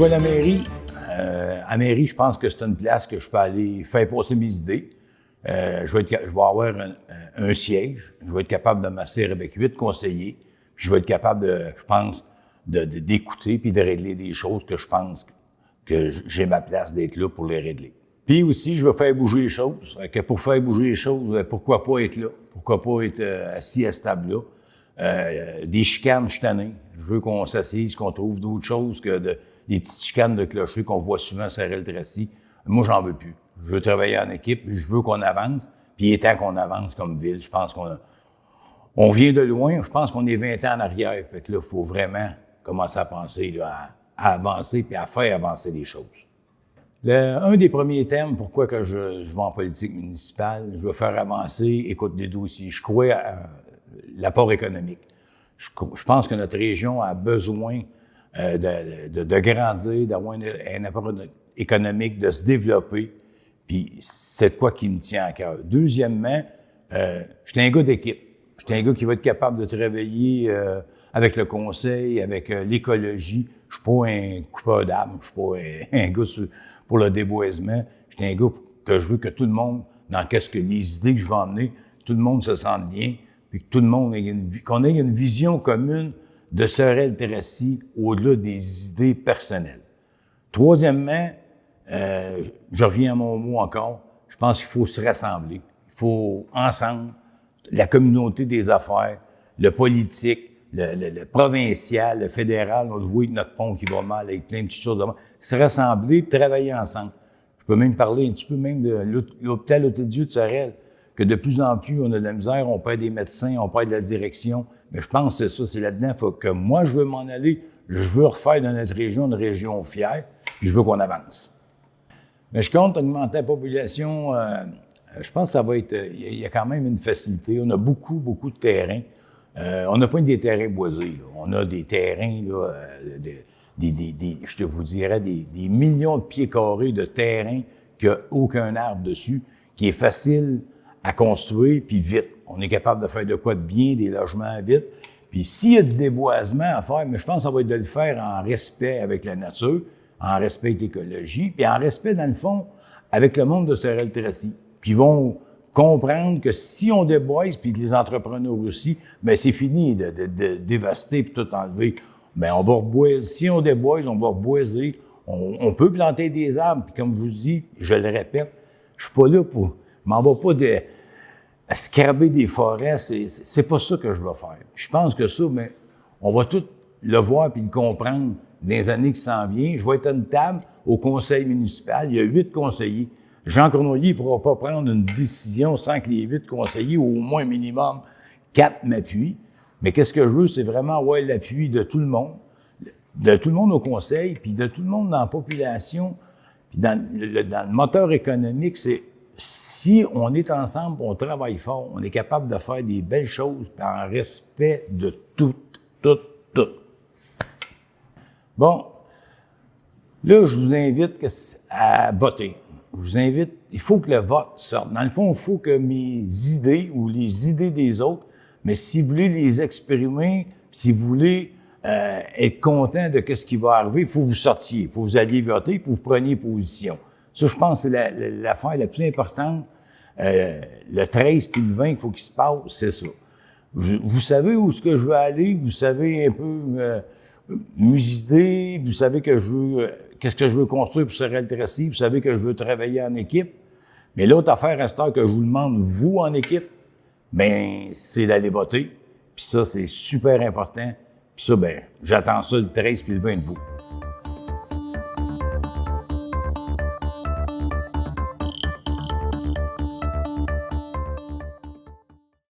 Pourquoi la mairie? À la mairie, je pense que c'est une place que je peux aller faire passer mes idées. Je vais avoir un siège. Je vais être capable de m'asseoir avec 8 conseillers. Puis je vais être capable je pense, d'écouter puis de régler des choses que je pense que j'ai ma place d'être là pour les régler. Puis aussi, je veux faire bouger les choses. Que pour faire bouger les choses, pourquoi pas être là? Pourquoi pas être assis à ce table-là? Des chicanes, je suis tanné. Je veux qu'on s'assise, qu'on trouve d'autres choses que des petites chicanes de clocher qu'on voit souvent sur le Tracy. Moi, j'en veux plus. Je veux travailler en équipe, je veux qu'on avance. Puis il est temps qu'on avance comme ville. Je pense on vient de loin. Je pense qu'on est 20 ans en arrière. Fait que là, il faut vraiment commencer à penser là, à avancer puis à faire avancer les choses. Un des premiers thèmes, pourquoi que je vais en politique municipale, je veux faire avancer, écoute, des dossiers. Je crois à l'apport économique. Je pense que notre région a besoin de grandir, d'avoir un apport économique, de se développer. Puis c'est quoi qui me tient à cœur. Deuxièmement, je suis un gars d'équipe. Je suis un gars qui va être capable de travailler avec le conseil, avec l'écologie. Je suis pas un coupeur d'âme. Je suis pas un gars pour le déboisement. Je suis un gars que je veux que tout le monde, dans les idées que je vais emmener, tout le monde se sente bien, puis que tout le monde qu'on ait une vision commune de Sorel-Tracy au-delà des idées personnelles. Troisièmement, je reviens à mon mot encore, je pense qu'il faut se rassembler. Il faut, ensemble, la communauté des affaires, le politique, le provincial, le fédéral, on le voit avec notre pont qui va mal, avec plein de petites choses de mal, se rassembler, travailler ensemble. Je peux même parler un petit peu même de l'hôpital Hôtel-Dieu de Sorel, que de plus en plus, on a de la misère, on perd des médecins, on perd de la direction. Mais je pense que c'est ça, c'est là-dedans, faut que moi, je veux m'en aller, je veux refaire de notre région une région fière, puis je veux qu'on avance. Mais je compte augmenter la population, je pense que ça va être, il y a quand même une facilité. On a beaucoup de terrains. On n'a pas des terrains boisés, là. On a des terrains, là, je te vous dirais, des millions de pieds carrés de terrain qui n'a aucun arbre dessus, qui est facile à construire, puis vite. On est capable de faire de quoi de bien, des logements vite. Puis s'il y a du déboisement à faire, mais je pense que ça va être de le faire en respect avec la nature, en respect avec l'écologie, puis en respect, dans le fond, avec le monde de Sorel-Tracy. Puis ils vont comprendre que si on déboise, puis que les entrepreneurs aussi, bien c'est fini de dévaster puis tout enlever. Bien on va reboiser. Si on déboise, on va reboiser. On peut planter des arbres, puis comme je vous dis, je le répète, je suis pas là pour... Je m'en vais pas à scraper des forêts, c'est pas ça que je vais faire. Je pense que ça, mais on va tout le voir puis le comprendre dans les années qui s'en viennent. Je vais être à une table au conseil municipal, il y a 8 conseillers. Jean Cournoyer ne pourra pas prendre une décision sans que les 8 conseillers, ou au moins minimum 4 m'appuient. Mais qu'est-ce que je veux, c'est vraiment avoir l'appui de tout le monde au conseil, puis de tout le monde dans la population, puis dans le moteur économique, c'est si on est ensemble, on travaille fort, on est capable de faire des belles choses en respect de tout. Bon, là, je vous invite à voter. Je vous invite, il faut que le vote sorte. Dans le fond, il faut que mes idées ou les idées des autres, mais si vous voulez les exprimer, si vous voulez être content de ce qui va arriver, il faut que vous sortiez, il faut que vous alliez voter, il faut que vous preniez position. Ça, je pense que c'est l'affaire la plus importante. Le 13 puis le 20, il faut qu'il se passe, c'est ça. Vous savez où est-ce que je veux aller, vous savez un peu mes idées, vous savez que qu'est-ce que je veux construire pour Sorel-Tracy, vous savez que je veux travailler en équipe. Mais l'autre affaire à cette heure que je vous demande, vous en équipe, ben c'est d'aller voter. Puis ça, c'est super important. Puis ça, ben j'attends ça le 13 puis le 20 de vous.